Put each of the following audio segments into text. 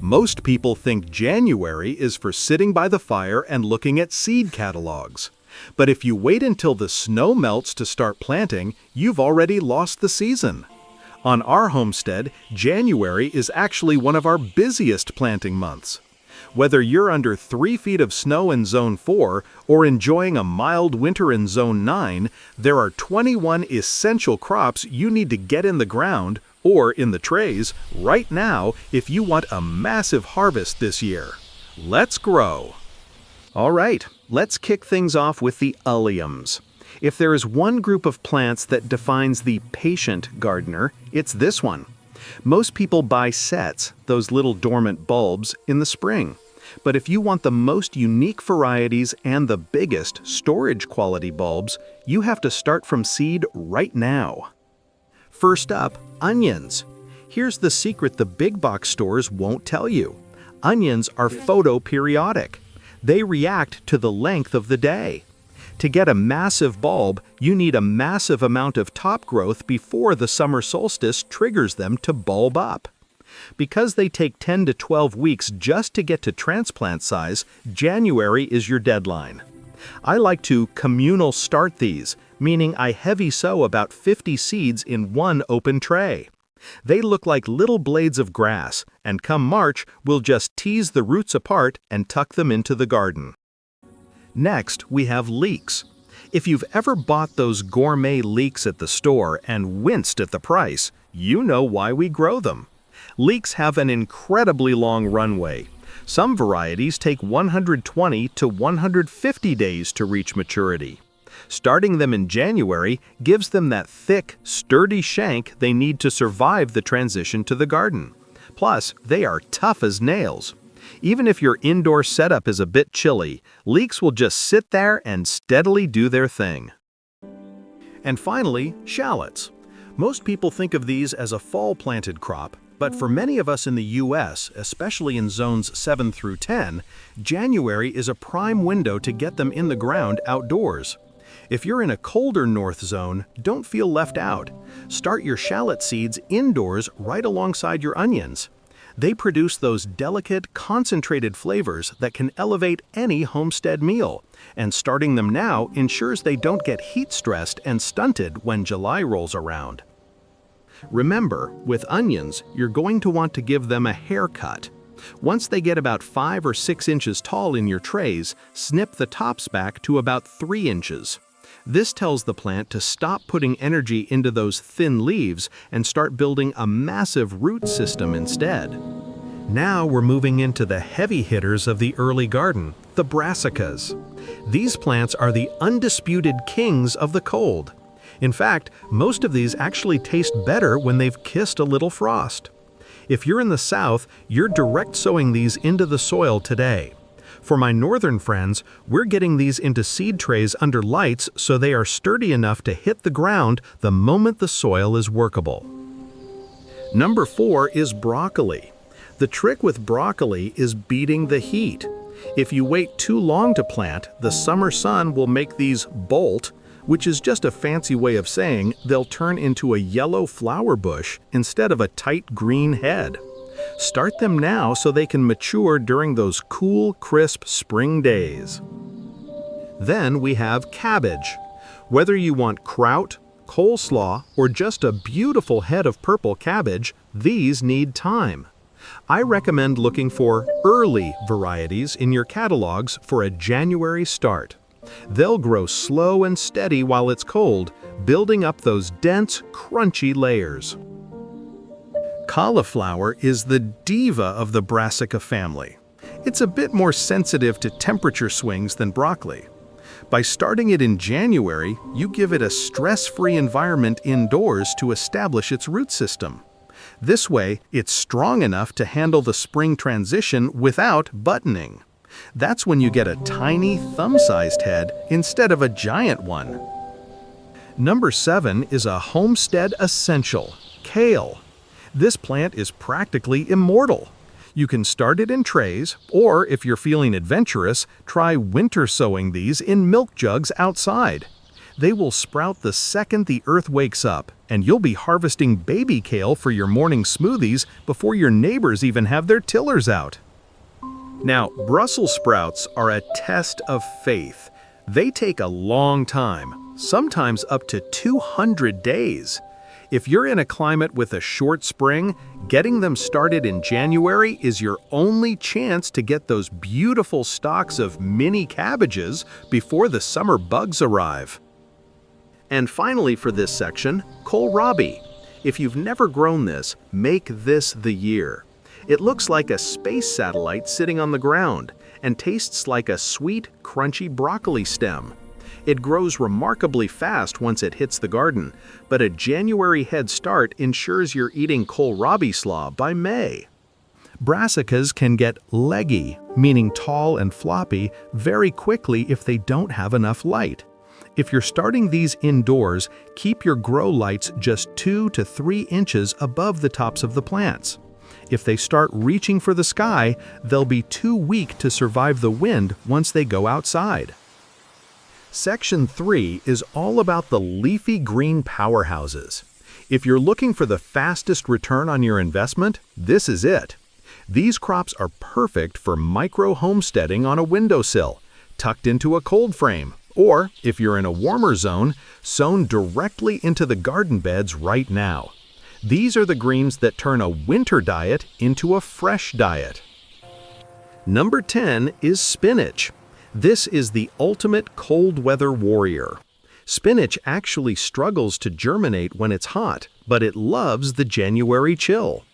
Most people think January is for sitting by the fire and looking at seed catalogs. But if you wait until the snow melts to start planting, you've already lost the season. On our homestead, January is actually one of our busiest planting months. Whether you're under 3 feet of snow in Zone 4 or enjoying a mild winter in Zone 9, there are 21 essential crops you need to get in the ground or in the trays right now if you want a massive harvest this year. Let's grow! All right, let's kick things off with the Alliums. If there is one group of plants that defines the patient gardener, it's this one. Most people buy sets, those little dormant bulbs, in the spring. But if you want the most unique varieties and the biggest storage quality bulbs, you have to start from seed right now. First up, onions. Here's the secret the big box stores won't tell you. Onions are photoperiodic. They react to the length of the day. To get a massive bulb, you need a massive amount of top growth before the summer solstice triggers them to bulb up. Because they take 10 to 12 weeks just to get to transplant size, January is your deadline. I like to communal start these, meaning I heavy sow about 50 seeds in one open tray. They look like little blades of grass, and come March, we'll just tease the roots apart and tuck them into the garden. Next, we have leeks. If you've ever bought those gourmet leeks at the store and winced at the price, you know why we grow them. Leeks have an incredibly long runway. Some varieties take 120 to 150 days to reach maturity. Starting them in January gives them that thick, sturdy shank they need to survive the transition to the garden. Plus, they are tough as nails. Even if your indoor setup is a bit chilly, leeks will just sit there and steadily do their thing. And finally, shallots. Most people think of these as a fall-planted crop, but for many of us in the U.S., especially in zones 7 through 10, January is a prime window to get them in the ground outdoors. If you're in a colder north zone, don't feel left out. Start your shallot seeds indoors right alongside your onions. They produce those delicate, concentrated flavors that can elevate any homestead meal, and starting them now ensures they don't get heat-stressed and stunted when July rolls around. Remember, with onions, you're going to want to give them a haircut. Once they get about 5 or 6 inches tall in your trays, snip the tops back to about 3 inches. This tells the plant to stop putting energy into those thin leaves and start building a massive root system instead. Now we're moving into the heavy hitters of the early garden, the Brassicas. These plants are the undisputed kings of the cold. In fact, most of these actually taste better when they've kissed a little frost. If you're in the south, you're direct sowing these into the soil today. For my northern friends, we're getting these into seed trays under lights so they are sturdy enough to hit the ground the moment the soil is workable. Number 4 is broccoli. The trick with broccoli is beating the heat. If you wait too long to plant, the summer sun will make these bolt, which is just a fancy way of saying they'll turn into a yellow flower bush instead of a tight green head. Start them now so they can mature during those cool, crisp spring days. Then we have cabbage. Whether you want kraut, coleslaw, or just a beautiful head of purple cabbage, these need time. I recommend looking for early varieties in your catalogs for a January start. They'll grow slow and steady while it's cold, building up those dense, crunchy layers. Cauliflower is the diva of the Brassica family. It's a bit more sensitive to temperature swings than broccoli. By starting it in January, you give it a stress-free environment indoors to establish its root system. This way, it's strong enough to handle the spring transition without buttoning. That's when you get a tiny, thumb-sized head instead of a giant one. Number 7 is a homestead essential, kale. This plant is practically immortal. You can start it in trays, or if you're feeling adventurous, try winter sowing these in milk jugs outside. They will sprout the second the earth wakes up, and you'll be harvesting baby kale for your morning smoothies before your neighbors even have their tillers out. Now, Brussels sprouts are a test of faith. They take a long time, sometimes up to 200 days. If you're in a climate with a short spring, getting them started in January is your only chance to get those beautiful stalks of mini cabbages before the summer bugs arrive. And finally for this section, kohlrabi. If you've never grown this, make this the year. It looks like a space satellite sitting on the ground and tastes like a sweet, crunchy broccoli stem. It grows remarkably fast once it hits the garden, but a January head start ensures you're eating kohlrabi slaw by May. Brassicas can get leggy, meaning tall and floppy, very quickly if they don't have enough light. If you're starting these indoors, keep your grow lights just 2 to 3 inches above the tops of the plants. If they start reaching for the sky, they'll be too weak to survive the wind once they go outside. Section 3 is all about the leafy green powerhouses. If you're looking for the fastest return on your investment, this is it. These crops are perfect for micro homesteading on a windowsill, tucked into a cold frame, or, if you're in a warmer zone, sown directly into the garden beds right now. These are the greens that turn a winter diet into a fresh diet. Number 10 is spinach. This is the ultimate cold weather warrior. Spinach actually struggles to germinate when it's hot, but it loves the January chill.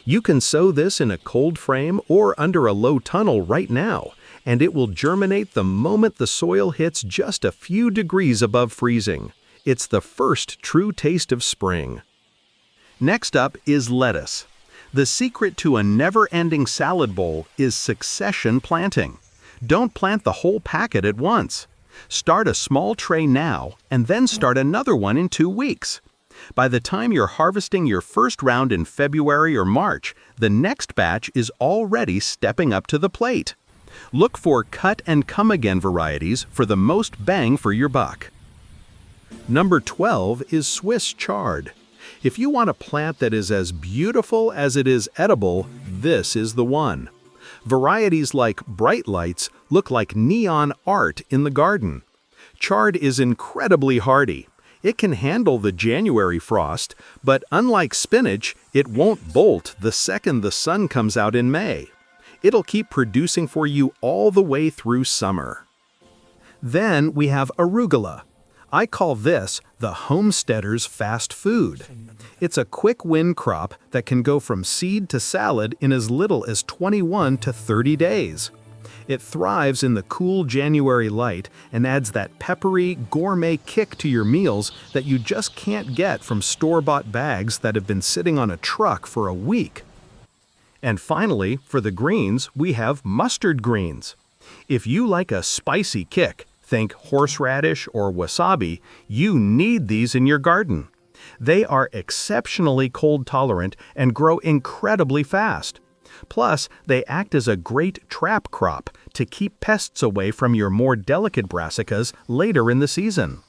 You can sow this in a cold frame or under a low tunnel right now, and it will germinate the moment the soil hits just a few degrees above freezing. It's the first true taste of spring. Next up is lettuce. The secret to a never-ending salad bowl is succession planting. Don't plant the whole packet at once. Start a small tray now and then start another one in 2 weeks. By the time you're harvesting your first round in February or March, the next batch is already stepping up to the plate. Look for cut and come again varieties for the most bang for your buck. Number 12 is Swiss chard. If you want a plant that is as beautiful as it is edible, this is the one. Varieties like Bright Lights look like neon art in the garden. Chard is incredibly hardy. It can handle the January frost, but unlike spinach, it won't bolt the second the sun comes out in May. It'll keep producing for you all the way through summer. Then we have arugula. I call this the homesteader's fast food. It's a quick win crop that can go from seed to salad in as little as 21 to 30 days. It thrives in the cool January light and adds that peppery, gourmet kick to your meals that you just can't get from store-bought bags that have been sitting on a truck for a week. And finally, for the greens, we have mustard greens. If you like a spicy kick, think horseradish or wasabi, you need these in your garden. They are exceptionally cold tolerant and grow incredibly fast. Plus, they act as a great trap crop to keep pests away from your more delicate brassicas later in the season.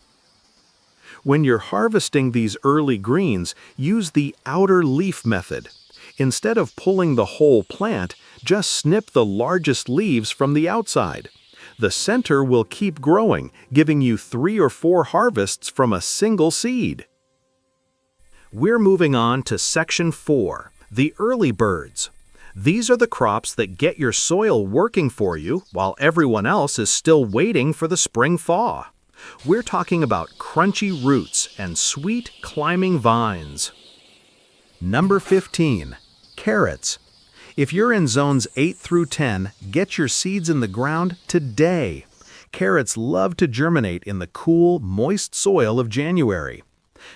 When you're harvesting these early greens, use the outer leaf method. Instead of pulling the whole plant, just snip the largest leaves from the outside. The center will keep growing, giving you 3 or 4 harvests from a single seed. We're moving on to Section 4, the early birds. These are the crops that get your soil working for you while everyone else is still waiting for the spring thaw. We're talking about crunchy roots and sweet climbing vines. Number 15, carrots. If you're in zones 8 through 10, get your seeds in the ground today. Carrots love to germinate in the cool, moist soil of January.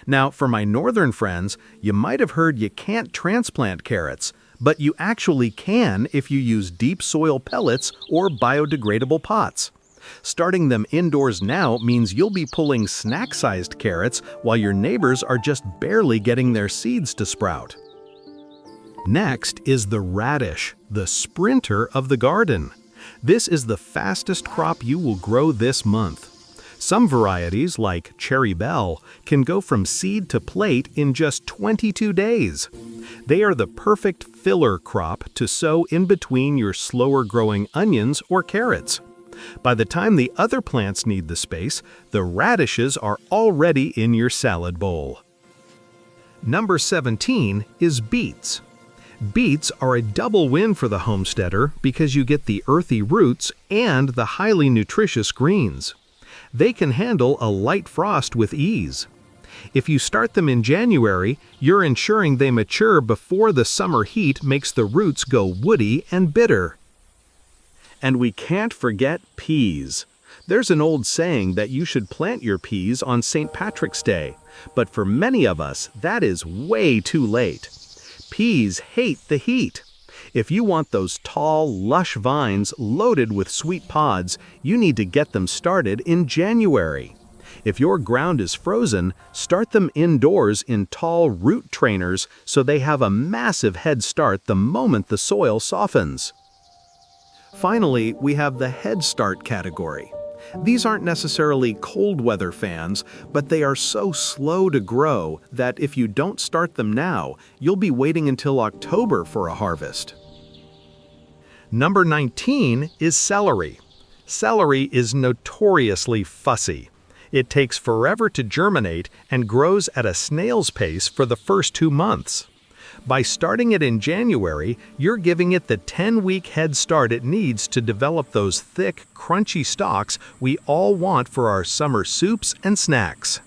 Now, for my northern friends, you might have heard you can't transplant carrots, but you actually can if you use deep soil pellets or biodegradable pots. Starting them indoors now means you'll be pulling snack-sized carrots while your neighbors are just barely getting their seeds to sprout. Next is the radish, the sprinter of the garden. This is the fastest crop you will grow this month. Some varieties, like Cherry Belle, can go from seed to plate in just 22 days. They are the perfect filler crop to sow in between your slower-growing onions or carrots. By the time the other plants need the space, the radishes are already in your salad bowl. Number 17 is beets. Beets are a double win for the homesteader because you get the earthy roots and the highly nutritious greens. They can handle a light frost with ease. If you start them in January, you're ensuring they mature before the summer heat makes the roots go woody and bitter. And we can't forget peas. There's an old saying that you should plant your peas on St. Patrick's Day, but for many of us, that is way too late. Peas hate the heat. If you want those tall, lush vines loaded with sweet pods, you need to get them started in January. If your ground is frozen, start them indoors in tall root trainers so they have a massive head start the moment the soil softens. Finally, we have the Head Start category. These aren't necessarily cold weather fans, but they are so slow to grow that if you don't start them now, you'll be waiting until October for a harvest. Number 19 is celery. Celery is notoriously fussy. It takes forever to germinate and grows at a snail's pace for the first 2 months. By starting it in January, you're giving it the 10-week head start it needs to develop those thick, crunchy stalks we all want for our summer soups and snacks.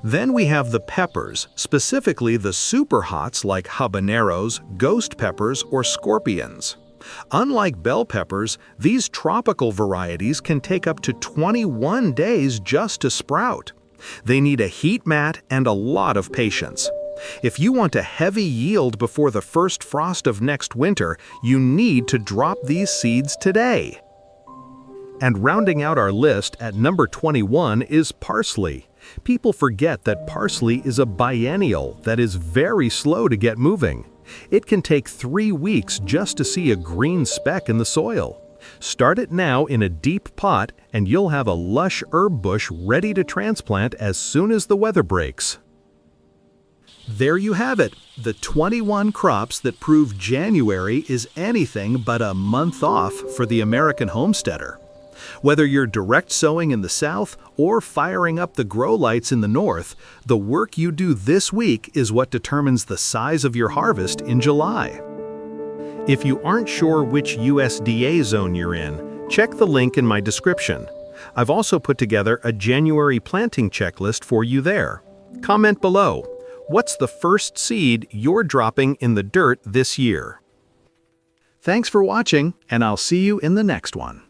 Then we have the peppers, specifically the super hots like habaneros, ghost peppers, or scorpions. Unlike bell peppers, these tropical varieties can take up to 21 days just to sprout. They need a heat mat and a lot of patience. If you want a heavy yield before the first frost of next winter, you need to drop these seeds today. And rounding out our list at number 21 is parsley. People forget that parsley is a biennial that is very slow to get moving. It can take 3 weeks just to see a green speck in the soil. Start it now in a deep pot and you'll have a lush herb bush ready to transplant as soon as the weather breaks. There you have it, the 21 crops that prove January is anything but a month off for the American homesteader. Whether you're direct sowing in the south or firing up the grow lights in the north, the work you do this week is what determines the size of your harvest in July. If you aren't sure which USDA zone you're in, check the link in my description. I've also put together a January planting checklist for you there. Comment below. What's the first seed you're dropping in the dirt this year? Thanks for watching, and I'll see you in the next one.